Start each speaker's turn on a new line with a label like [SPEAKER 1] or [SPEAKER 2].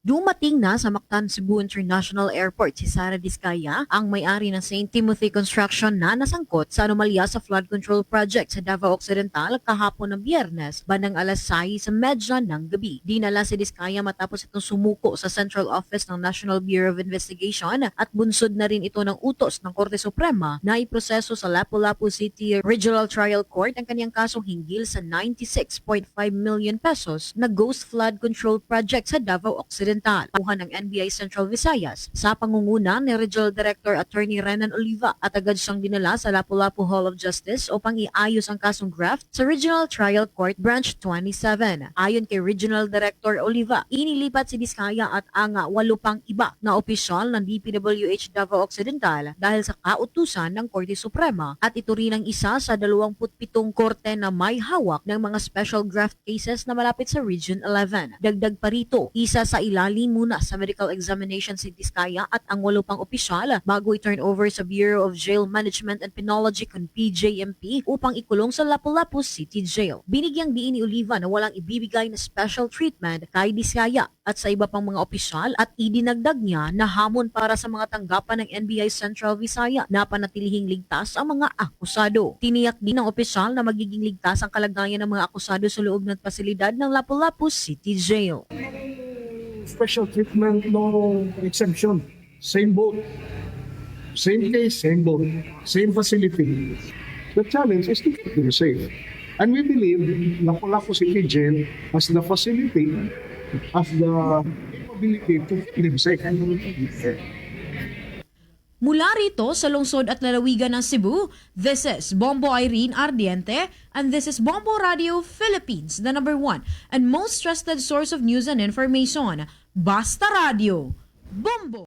[SPEAKER 1] Dumating na sa Mactan, Cebu International Airport si Sara Diskaya, ang may-ari ng St. Timothy Construction na nasangkot sa anomalya sa flood control project sa Davao Occidental kahapon ng Biyernes, bandang alas 6:30 ng gabi. Dinala si Diskaya matapos itong sumuko sa Central Office ng National Bureau of Investigation at bunsod na rin ito ng utos ng Korte Suprema na iproseso sa Lapu-Lapu City Regional Trial Court ang kanyang kasong hinggil sa 96.5 million pesos na ghost flood control project sa Davao Occidental. Puhan ng NBI Central Visayas sa pangunguna ni Regional Director Attorney Renan Oliva at agad siyang dinala sa Lapu-Lapu Hall of Justice upang iayos ang kasong graft sa Regional Trial Court Branch 27. Ayon kay Regional Director Oliva, inilipat si Diskaya at ang 8 pang iba na opisyal ng DPWH Davao Occidental dahil sa kautusan ng Korte Suprema at ito rin ang isa sa 27 korte na may hawak ng mga special graft cases na malapit sa Region 11. Dagdag pa rito, isa sa ilalim muna sa medical examination si Diskaya at ang 8 pang opisyal bago i-turn over sa Bureau of Jail Management and Penology kung PJMP upang ikulong sa Lapu-Lapu City Jail. Binigyang diin ni Oliva na walang ibibigay na special treatment kay Diskaya at sa iba pang mga opisyal at idinagdag niya na hamon para sa mga tanggapan ng NBI Central Visayas na panatilihing ligtas ang mga akusado. Tiniyak din ng opisyal na magiging ligtas ang kalagayan ng mga akusado sa loob ng pasilidad ng Lapu-Lapu City Jail.
[SPEAKER 2] Special treatment, no exemption. Same boat, same case, same boat, same facility. The challenge is to keep them safe. And we believe Lapu-Lapu City Jail has the facility, has the capability to keep them safe.
[SPEAKER 3] Mula rito sa lungsod at lalawigan ng Cebu, this is Bombo Irene Ardiente and this is Bombo Radio Philippines, the #1 and most trusted source of news and information. Basta Radio. Bombo!